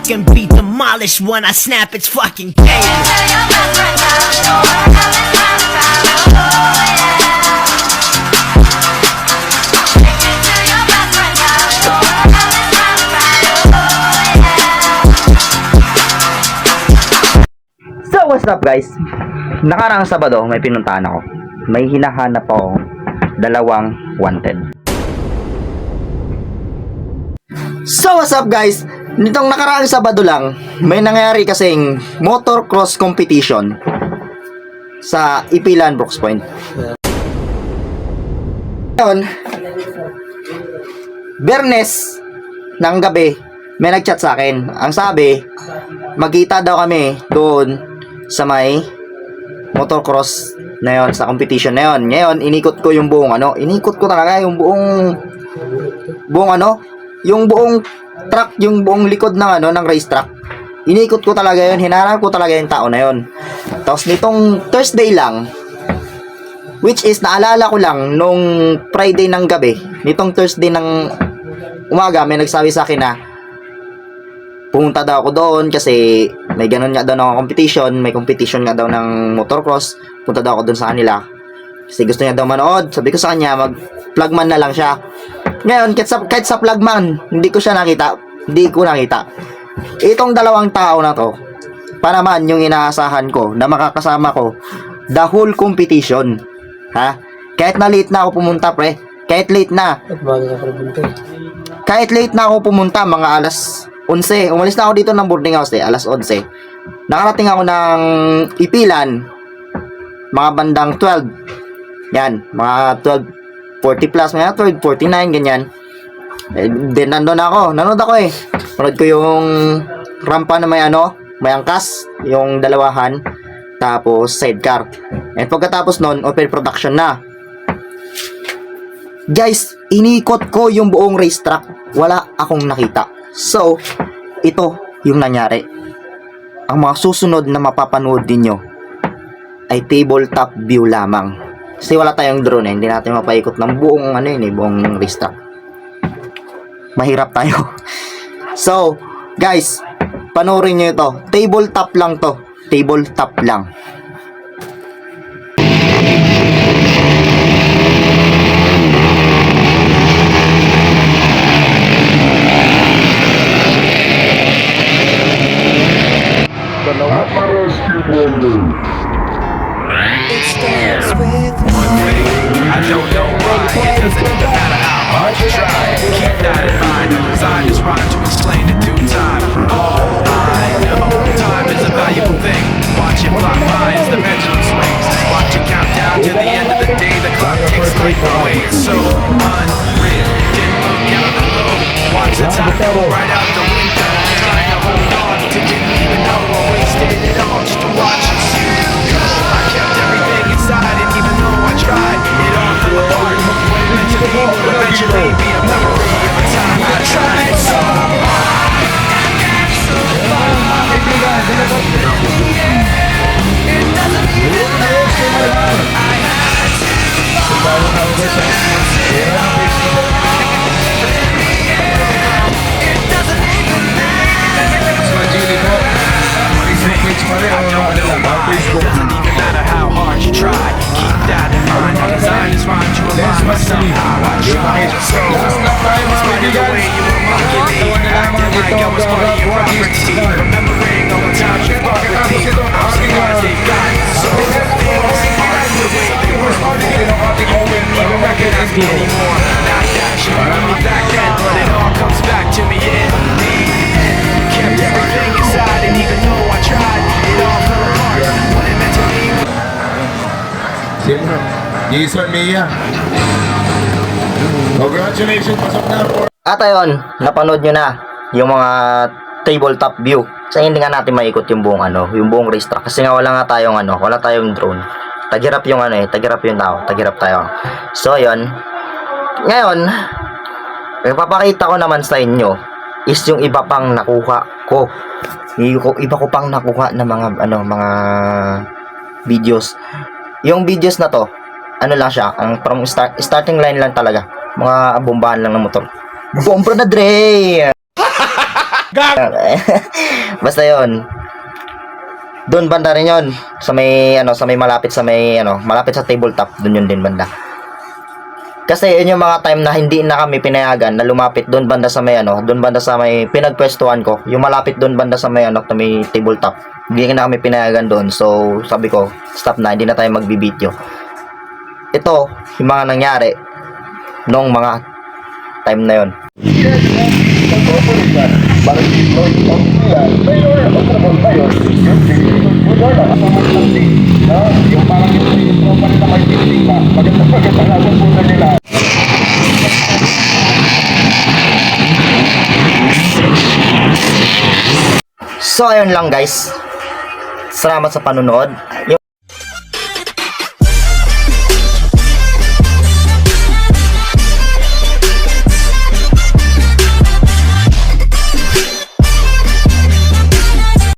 fucking be demolished when I snap its fucking cables. So what's up guys? Nakaraang Sabado may pinuntahan ako. May hinahanap ako dalawang wanted. So what's up guys? Nitong nakaraang Sabado lang, may nangyari kasing motocross competition sa Ipilan, Brooks Point. Ngayon, Bernes ng gabi, may nagchat sa akin. Ang sabi, magkita daw kami doon sa may motocross na yon, sa competition na yon. Ngayon, inikot ko yung buong inikot ko talaga yung buong yung buong truck, yung buong likod ng ng racetrack. Inikot ko talaga yon, hinarap ko talaga yung tao na yon. Tapos nitong Thursday lang, which is naalala ko lang nung Friday ng gabi, nitong Thursday ng umaga, may nagsabi sa akin na pumunta daw ako doon kasi may ganun nga daw ng competition, may competition nga daw ng motocross. Punta daw ako doon sa kanila kasi gusto niya daw manood. Sabi ko sa kanya, mag-flagman na lang siya. Ngayon, kahit sa flagman, hindi ko nakita. Itong dalawang tao na to, pa naman yung inaasahan ko na makakasama ko the whole competition. Ha? Kahit na late na ako pumunta, pre. Kahit late na ako pumunta, mga alas 11. Umalis na ako dito ng boarding house alas 11. Nakarating ako ng Ipilan mga bandang 12. Yan, mga 12:40 plus, mga 12:49 ganyan. Then nanood ako Nanood ko yung rampa na may angkas, yung dalawahan, tapos sidecar. And pagkatapos nun, open production na. Guys, inikot ko yung buong racetrack. Wala akong nakita. So, ito yung nangyari. Ang mga susunod na mapapanood ninyo ay tabletop view lamang. Kasi wala tayong drone hindi natin mapaikot ng buong buong racetrack. Mahirap tayo. So, guys, panoorin nyo ito. Tabletop lang to. Tabletop lang. It starts with one thing. I don't know why. It doesn't matter how hard you try. Keep that in mind. I designed this rhyme to explain in due time. All I know, time is a valuable thing. Watch it fly by as the pendulum swings. Watch it count down to the end of the day. The clock takes life away. It's so unreal. Didn't look out below. Watch the time go right out the window. Trying to hold on to didn't even know I wasted it all just to watch it go. I kept everything inside, and even though I tried, it all fell apart. What it meant to be will eventually be a memory of a time I tried so hard. So far. It doesn't even matter. I had to fall to it doesn't even matter. It doesn't even matter how hard you try. Keep that in mind. I designed this rhyme to align myself how I try. So, in spite of the way you were mocking me, acting like I was part of your property, remembering all the times you fought with me, I'm surprised they got so famous. The way they were holding, you wouldn't even recognize me anymore. Not that you remember back then, but it all comes back to me in the end. Kept everything inside, and even though I tried, it all fell apart. What it meant to me. Jason Mia. Congratulations, pasok na po. At ayun, napanood nyo na yung mga tabletop view. Kasi hindi nga natin maikot yung buong yung buong racetrack. Kasi nga wala tayong drone. Tagirap yung tagirap yung tao, tagirap tayo. So ayun. Ngayon, ipapakita ko naman sa inyo is yung iba pang nakuha ko. Iba ko pang nakuha na mga videos. Yung videos na to, lang siya, ang from starting line lang talaga. Mga bombahan lang ng motor. Bomba na Dre! Basta yon. Doon banda rin yon sa may sa may malapit malapit sa tabletop, doon yun din banda. Kasi yun yung mga time na hindi na kami pinayagan na lumapit doon banda sa may doon banda sa may pinagpwestuhan ko. Yung malapit doon banda sa may sa may tabletop. Hindi na kami pinayagan doon. So, sabi ko, stop na, hindi na tayo magbibideo. Ito, yung mga nangyari noong mga time na yon. So, ayun lang guys. Salamat sa panonood.